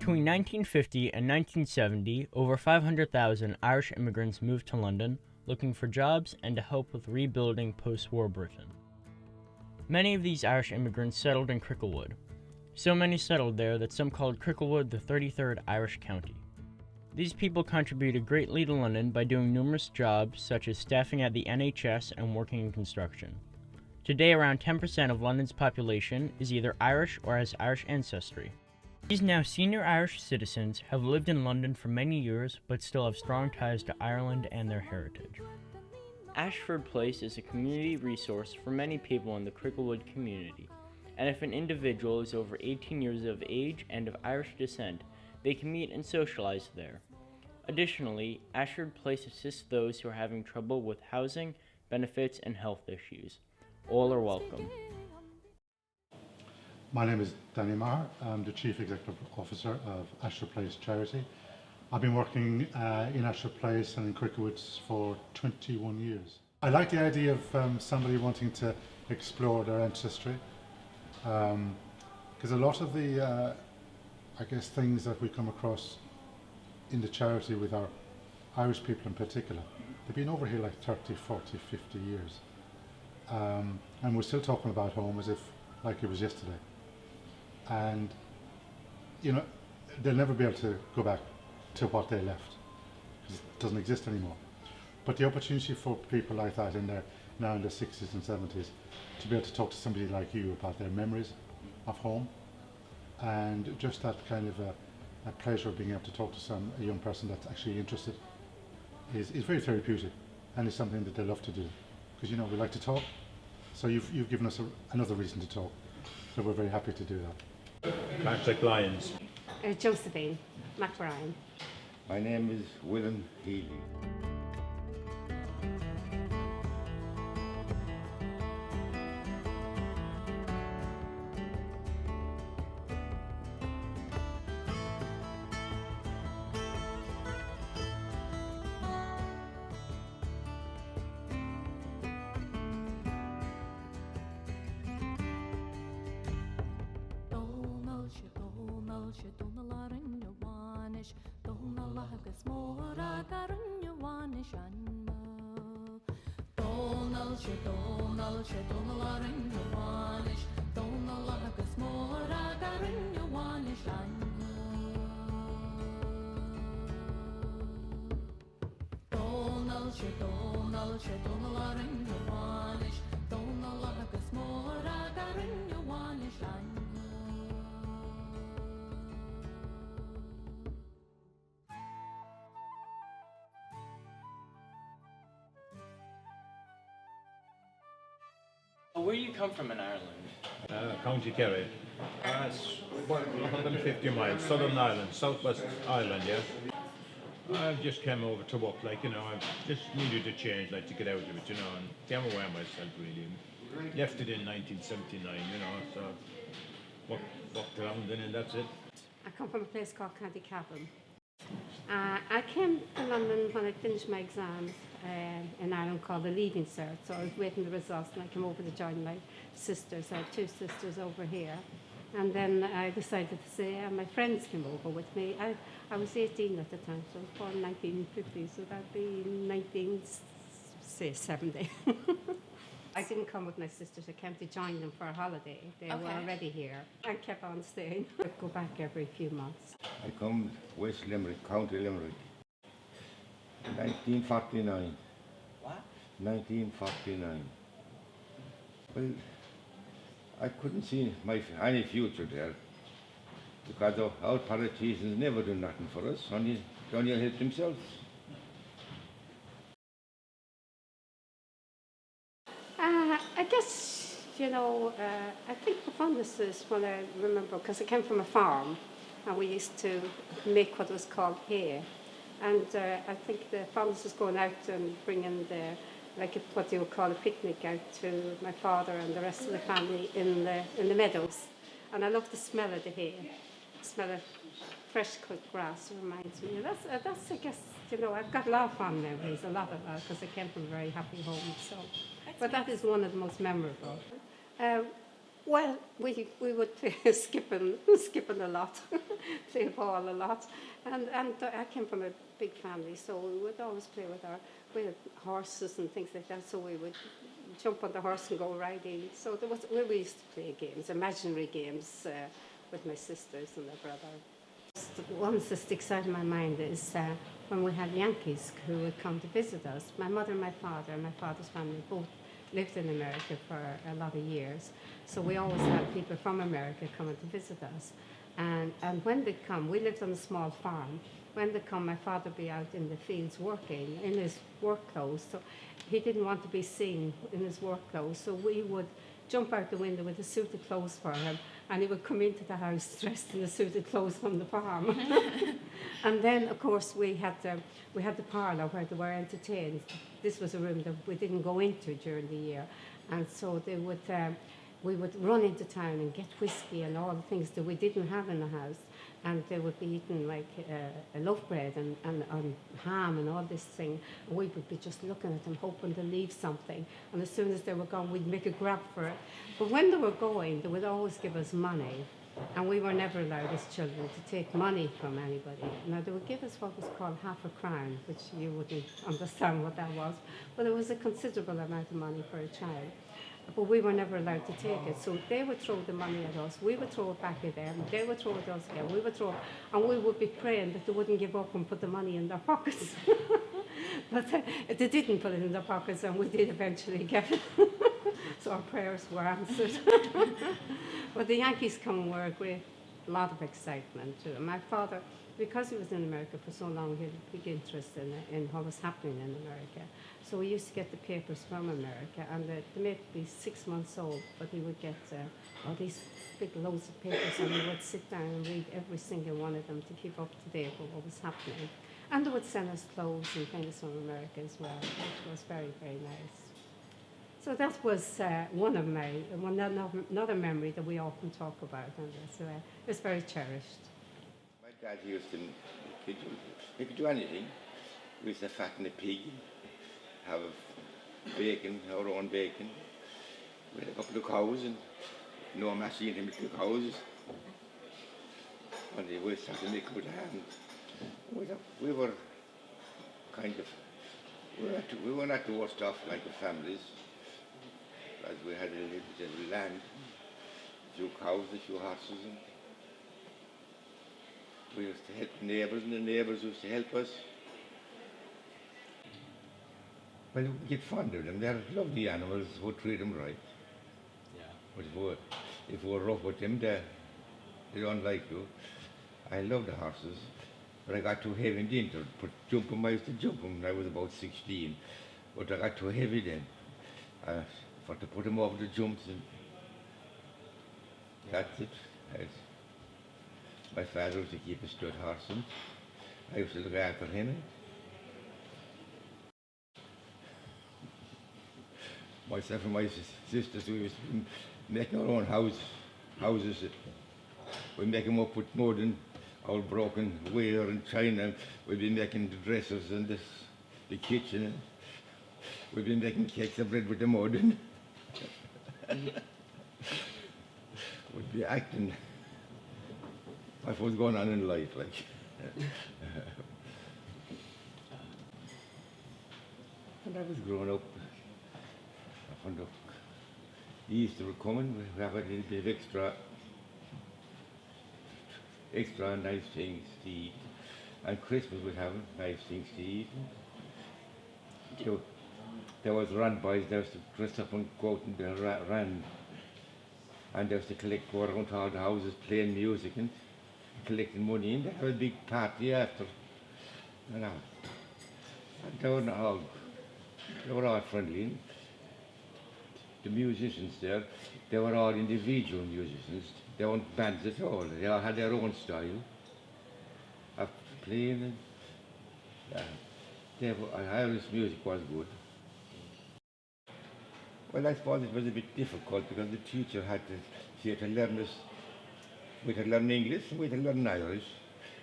Between 1950 and 1970, over 500,000 Irish immigrants moved to London looking for jobs and to help with rebuilding post-war Britain. Many of these Irish immigrants settled in Cricklewood. So many settled there that some called Cricklewood the 33rd Irish County. These people contributed greatly to London by doing numerous jobs such as staffing at the NHS and working in construction. Today, around 10% of London's population is either Irish or has Irish ancestry. These now senior Irish citizens have lived in London for many years but still have strong ties to Ireland and their heritage. Ashford Place is a community resource for many people in the Cricklewood community, and if an individual is over 18 years of age and of Irish descent, they can meet and socialize there. Additionally, Ashford Place assists those who are having trouble with housing, benefits, and health issues. All are welcome. My name is Danny Maher. I'm the Chief Executive Officer of Ashford Place Charity. I've been working in Ashford Place and in Cricklewood for 21 years. I like the idea of somebody wanting to explore their ancestry, because a lot of the things that we come across in the charity with our Irish people in particular, they've been over here like 30, 40, 50 years. And we're still talking about home as if like it was yesterday. And you know, they'll never be able to go back to what they left, because it doesn't exist anymore. But the opportunity for people like that now in their 60s and 70s to be able to talk to somebody like you about their memories of home, and just that kind of a pleasure of being able to talk to a young person that's actually interested is very therapeutic, and it's something that they love to do, because you know we like to talk. So you've given us another reason to talk, so we're very happy to do that. Contact Lions. Josephine McBrien. My name is William Healy. Where do you come from in Ireland? County Kerry. It's about 150 miles, Southern Ireland, Southwest Ireland, yeah. I just came over to work, like, you know, I just needed to change, like, to get out of it, you know, and came away myself, really. Left it in 1979, you know, so walked around and that's it. I come from a place called County Cavan. I came to London when I finished my exams in Ireland called the Leaving Cert, so I was waiting the results and I came over to join my sisters. I have two sisters over here, and then I decided to say my friends came over with me. I was 18 at the time, so I was born in 1950, so that'd be 1970. I didn't come with my sisters, I came to join them for a holiday. They were already here. I kept on staying. I'd go back every few months. I come West Limerick, County Limerick, 1949. What? 1949. Well, I couldn't see any future there, because our politicians never do nothing for us, only help themselves. I guess, you know, I think the fondness is when I remember, because I came from a farm and we used to make what was called hay. And I think the fondness is going out and bringing what you would call a picnic out to my father and the rest of the family in the meadows. And I love the smell of the hay, the smell of fresh cut grass reminds me. That's I guess, you know, I've got a lot of fond memories, a lot of that, because I came from a very happy home. So, but that is one of the most memorable. Well, we would play skipping a lot, play ball a lot, and I came from a big family, so we would always play with we had horses and things like that, so we would jump on the horse and go riding. So we used to play games, imaginary games, with my sisters and my brother. The ones that sticks out in my mind is when we had Yankees who would come to visit us. My mother and my father's family both lived in America for a lot of years. So we always had people from America coming to visit us. And when they come, we lived on a small farm. When they come, my father would be out in the fields working in his work clothes. So he didn't want to be seen in his work clothes. So we would jump out the window with a suit of clothes for him, and he would come into the house dressed in a suit of clothes from the farm. And then, of course, we had the parlour where they were entertained. This was a room that we didn't go into during the year, and so we would run into town and get whiskey and all the things that we didn't have in the house. And they would be eating like a loaf bread and ham and all this thing. And we would be just looking at them, hoping to leave something. And as soon as they were gone, we'd make a grab for it. But when they were going, they would always give us money. And we were never allowed as children to take money from anybody. Now, they would give us what was called half a crown, which you wouldn't understand what that was. But it was a considerable amount of money for a child. But we were never allowed to take it. So they would throw the money at us, we would throw it back at them, they would throw it at us again, we would throw it, and we would be praying that they wouldn't give up and put the money in their pockets. But they didn't put it in their pockets, and we did eventually get it. So our prayers were answered. But the Yankees coming were a great lot of excitement too. My father, because he was in America for so long, he had a big interest in what was happening in America. So we used to get the papers from America, and they may be 6 months old, but he would get all these big loads of papers, and we would sit down and read every single one of them to keep up to date with what was happening. And they would send us clothes and things from America as well, which was very, very nice. So that was another memory that we often talk about, and it's very cherished. My dad used to, he could do anything. We used to fatten a pig, have bacon, our own bacon. We had a couple of cows and no machine to milk the cows. And we started to milk with hand. We were kind of, we were not the worst off like the families, as we had a little bit of land, a few cows, a few horses. And we used to help neighbours, and the neighbours used to help us. Well, we get fond of them. They're lovely animals who treat them right. Yeah. But if we're rough with them, they don't like you. I love the horses, but I got too heavy in the winter. I used to jump them when I was about 16, but I got too heavy then. For to put them over the jumps, and that's it. My father used to keep a stud horse, and I used to look after him. Myself and my sisters, we used to make our own houses. We make them up with mud and our broken ware and china. We'd be making the dressers and the kitchen. And we'd be making cakes of bread with the mud. And we'd be acting what was going on in life, like. And I was growing up. I found out Easter was coming, we have a little bit of extra nice things to eat. And Christmas we'd have nice things to eat. So there was run boys, there was to dress up and go out and run. And there was to go around to all the houses playing music and collecting money, and they have a big party after. And they were all friendly. The musicians there, they were all individual musicians. They weren't bands at all. They all had their own style of playing. And Irish music was good. Well, I suppose it was a bit difficult because the teacher she had to learn us. We had to learn English and we had to learn Irish.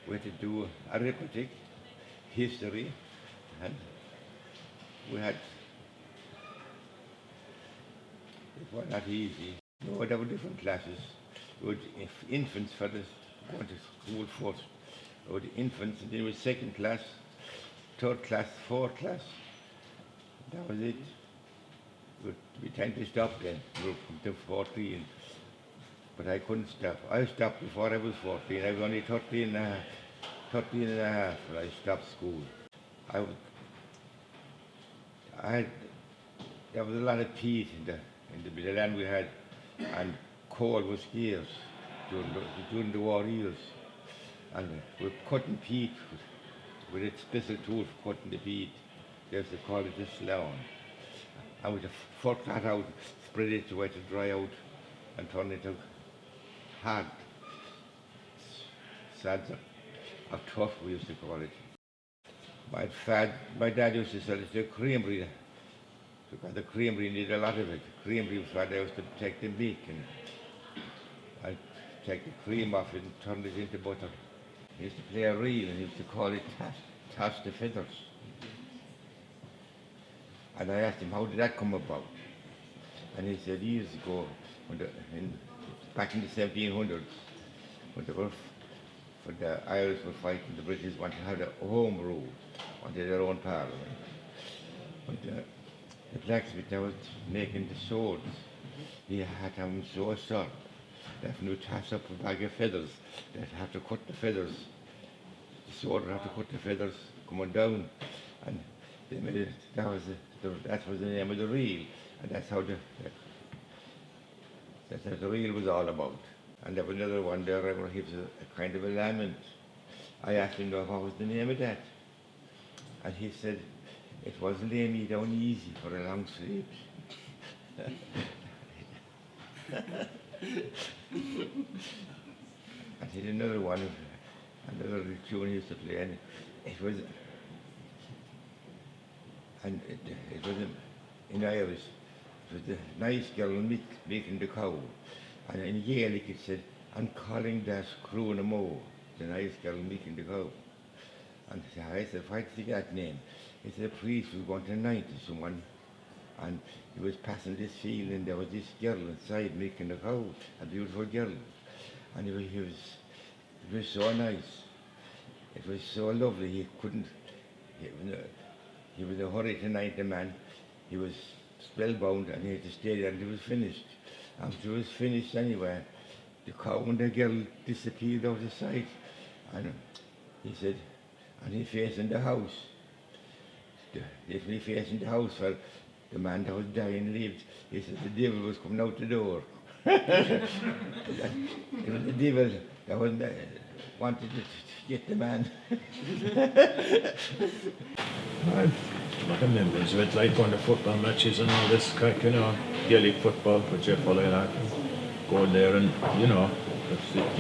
We had to do arithmetic, history, and it was not easy. No, there were different classes. There were infants for the going to school first. There were the infants, and then there was second class, third class, fourth class. That was it. We tend to stop then. We were up to 14. But I couldn't stop. I stopped before I was 14. I was only 13 and a half when I stopped school. I, was, I had, there was a lot of peat in the bit of land we had, and coal was scarce during the war years. And we were cutting peat with a special tool for cutting the peat. They used to call it a slough. And with the fork that out, spread it to where to dry out and turn it to hard sads of tough, we used to call it. My dad used to sell it to a creamery, because the creamery needed a lot of it. The creamery was where they used to take the milk and take the cream off it and turn it into butter. He used to play a reel and he used to call it toss the feathers. And I asked him, how did that come about? And he said years ago, back in the 1700s, when the Irish were fighting, the British wanted to have their home rule, wanted their own parliament. But the blacksmith that was making the swords, he had to have them so sharp that when you toss up a bag of feathers, they'd have to cut the feathers. The sword would have to cut the feathers coming down. And they made it, that was the name of the reel, and that's how the reel was all about. And there was another one there where he was a kind of a lament. I asked him what was the name of that, and he said it was lay me down easy for a long sleep. And he had another one, another tune he used to play, and it was in Irish. It was the nice girl milking the cow. And in Gaelic it said, I'm calling that crew no more, the nice girl milking the cow. And I said, why did you get that name? He said, a priest was going to anoint someone, and he was passing this field, and there was this girl inside milking the cow, a beautiful girl. And it was so nice. It was so lovely, he was in a hurry to anoint the man. He was spellbound, and he had to stay there until it was finished. After it was finished anyway, the cow and the girl disappeared out of sight. And he said, and he facing the house. If he facing the house where the man that was dying lived, he said the devil was coming out the door. It was the devil that was wanted to get the man. I've got memories of it, like going to football matches and all this crack, Gaelic football, which you follow that, go there and, that's it,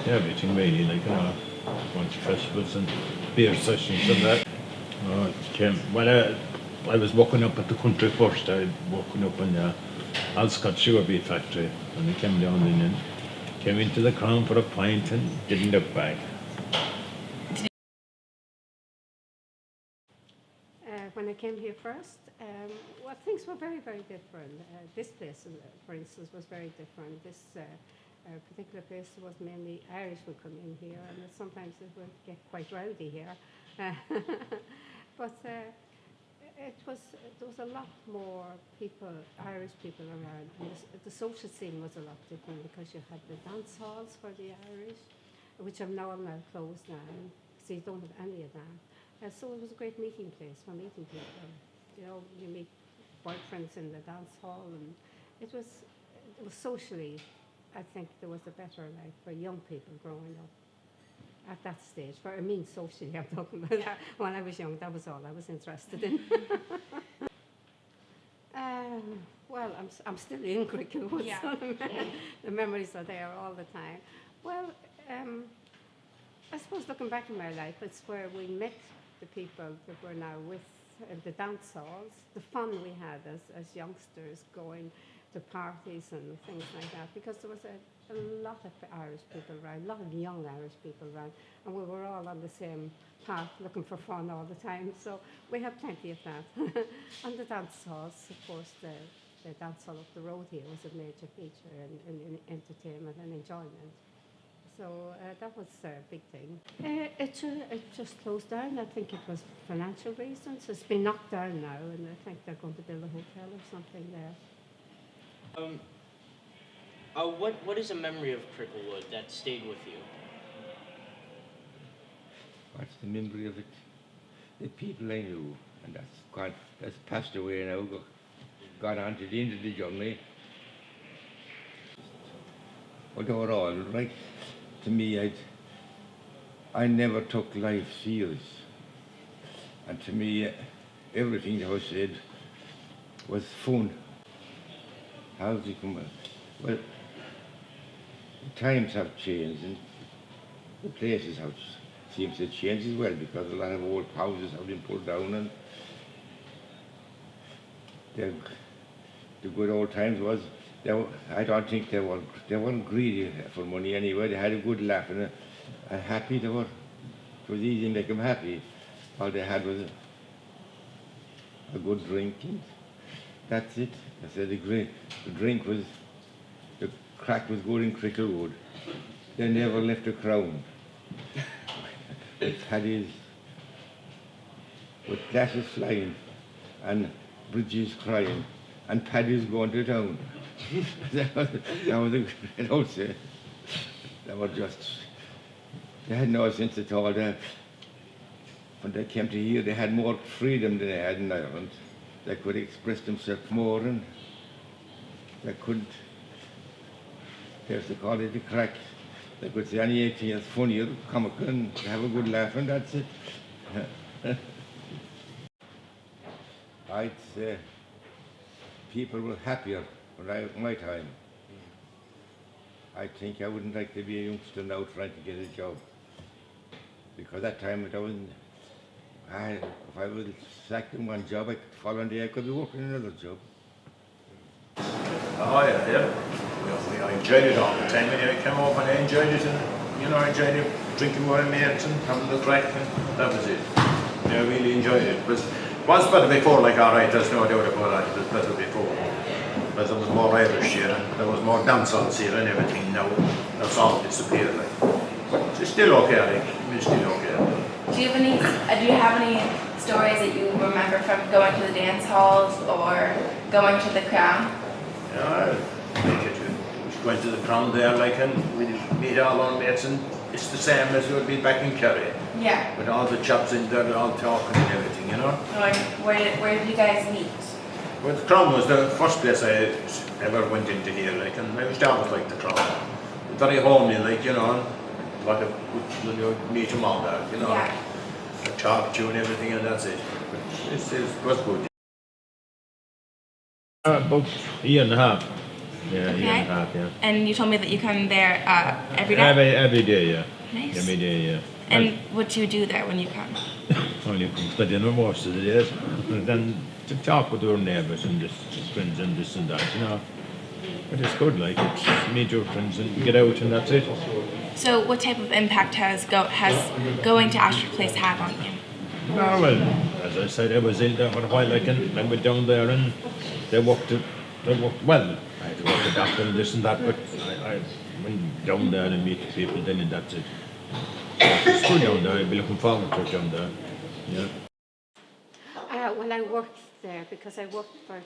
everything really, like, bunch of festivals and beer sessions and that. I was walking up at the country first. I walking up in the Alscott sugar beet factory, and I came down in and came into the Crown for a pint and didn't look back. When I came here first, well, things were very, very different. This place, for instance, was very different. This particular place was mainly Irish would come in here, and sometimes it would get quite rowdy here. But there was a lot more people, Irish people around, and the social scene was a lot different because you had the dance halls for the Irish, which have now closed now, so you don't have any of that. So it was a great meeting place for meeting people. You meet boyfriends in the dance hall, and it was socially, I think there was a better life for young people growing up at that stage. Socially, I'm talking about that. When I was young, that was all I was interested in. Well, I'm still in Cricklewood, so the memories are there all the time. Well, I suppose looking back in my life, it's where we met the people that we're now with the dance halls, the fun we had as youngsters going to parties and things like that, because there was a lot of Irish people around, a lot of young Irish people around, and we were all on the same path looking for fun all the time, so we had plenty of that. And the dance halls, of course, the dance hall up the road here was a major feature in entertainment and enjoyment. So that was a big thing. It just closed down. I think it was financial reasons. It's been knocked down now, and I think they're going to build a hotel or something there. What is a memory of Cricklewood that stayed with you? What's the memory of it? The people I knew, and that's passed away now, gone on to the end of the journey. But overall, right, to me, I never took life serious. And to me, everything that was said was fun. How's it come? Well, the times have changed and the places have seems to change as well, because a lot of old houses have been pulled down, and the good old times was, I don't think they weren't greedy for money anyway. They had a good laugh and happy. It was easy to make them happy. All they had was a good drink, and that's it. I said the crack was good in Cricklewood. They never left a crown. With paddies, with glasses flying, and bridges crying, and paddies going to town. that was a great old say. They were just, they had no sense at all. When they came to here, they had more freedom than they had in Ireland. They could express themselves more, and they couldn't, there's the call it the crack. They could say anything that's funny or comical and have a good laugh, and that's it. I'd say people were happier when my time. I think I wouldn't like to be a youngster now trying to get a job, because that time if I was sacked in one job, I could fall on the I could be working in another job. Oh yeah. I enjoyed it all the time. When I came over, I enjoyed it, and I enjoyed it, drinking more mates and having the crack, and that was it. I really enjoyed it. It was better before, like, all right, there's no doubt about that. It was better before, because there was more Irish here, and there was more dance-halls here and everything. Now that's all disappeared. Like, but it's still okay. Like, it's still okay. Do you have any stories that you remember from going to the dance halls or going to the Crown? Yeah, I think it went to the Crown there, like, and we meet all our mates, and it's the same as it would be back in Kerry. Yeah. With all the chaps in there, all talking and everything, Like, where did you guys meet? Well, the Crown was the first place I ever went into here, like, and I was always like the Crown. Very homely, like, lot of meet them all there, Yeah. Talk to you and everything, and that's it. But it was good. About a year and a half. Yeah, Okay. a year and a half, yeah. And you told me that you come there every day? Every day, yeah. Nice. Every day, yeah. And what do you do there when you come? Only come for dinner most of the days. And then to talk with our neighbours and just friends and this and that, But it's good, like, it's meet your friends and get out, and that's it. So what type of impact has going to Ashford Place had on you? Oh, well, as I said, I was in there for a while, like, and I went down there, and they worked well. I had to work the doctor and this and that, but I went down there and meet people then, and that's it. It's good down there. I'd be looking forward to it down there. Yeah. Well, I worked there because I worked for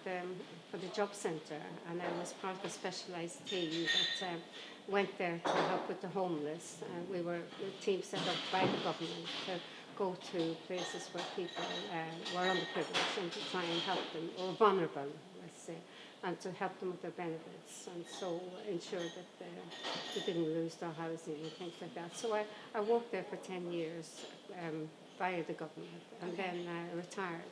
the job centre, and I was part of a specialised team that went there to help with the homeless. We were a team set up by the government to go to places where people were underprivileged and to try and help them, or vulnerable, let's say, and to help them with their benefits, and so ensure that they didn't lose their housing and things like that. So I worked there for 10 years via the government, and then I retired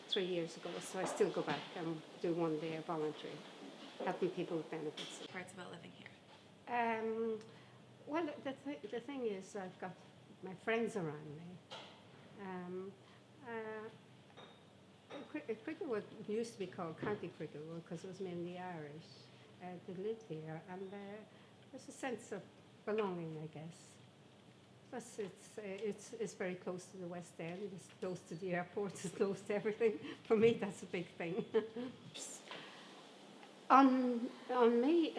3 years ago, so I still go back and do one day of voluntary, helping people with benefits. Parts about living here. Well, the thing is, I've got my friends around me. Cricklewood used to be called County Cricklewood because it was mainly Irish that lived here, and there's a sense of belonging, I guess. Plus, it's very close to the West End. It's close to the airport. It's close to everything. For me, that's a big thing. On me,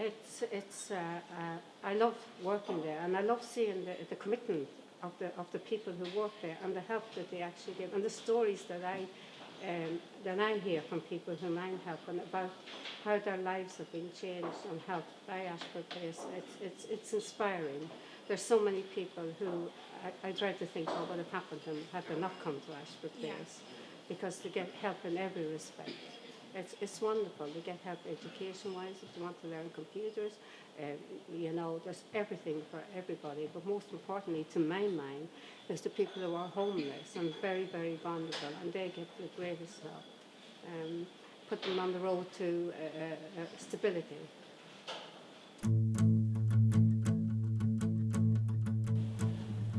I love working there, and I love seeing the commitment of the people who work there, and the help that they actually give, and the stories that I hear from people whom I'm helping about how their lives have been changed and helped by Ashford Place. It's inspiring. There's so many people who I try to think what would have happened to them had they not come to Ashford Place, because they get help in every respect. It's wonderful. They get help education-wise if they want to learn computers. There's everything for everybody. But most importantly, to my mind, is the people who are homeless and very, very vulnerable, and they get the greatest help. Put them on the road to stability.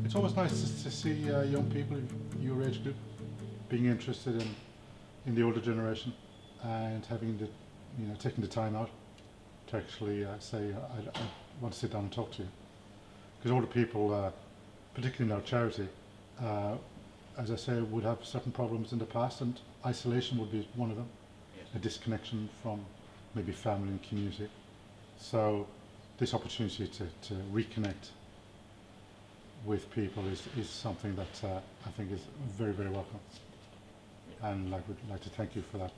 It's always nice to see young people, your age group, being interested in the older generation and having taking the time out to actually say, I want to sit down and talk to you. Because older people, particularly in our charity, as I say, would have certain problems in the past, and isolation would be one of them. Yes. A disconnection from maybe family and community. So this opportunity to reconnect with people is something that I think is very, very welcome. And would like to thank you for that,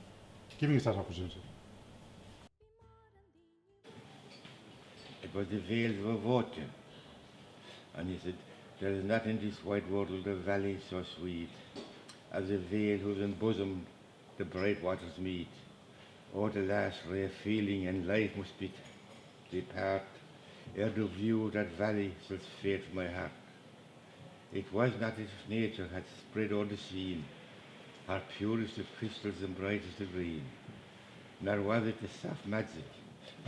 giving us that opportunity. It was the veils were watching, and he said, there is not in this wide world a valley so sweet as a veil whose embosomed the bright waters meet. Oh, the last ray of feeling and life must depart ere the view of that valley shall fade from my heart. It was not as if nature had spread o'er the scene her purest of crystals and brightest of green, nor was it the soft magic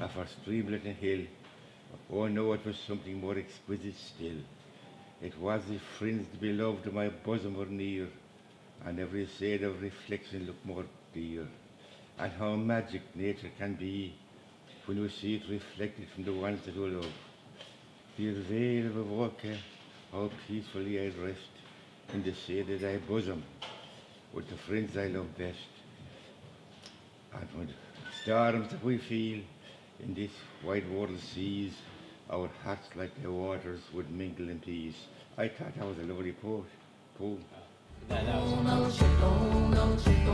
of her streamlet and hill. Oh no, it was something more exquisite still. It was the friends beloved of my bosom were near, and every shade of reflection looked more dear. And how magic nature can be when you see it reflected from the ones that you love. Dear veil of a walker, how peacefully I rest in the shade of thy bosom with the friends I love best. And when the storms that we feel in this wide world seas, our hearts like the waters would mingle in peace. I thought that was a lovely poem. Donal, Donal, Donal,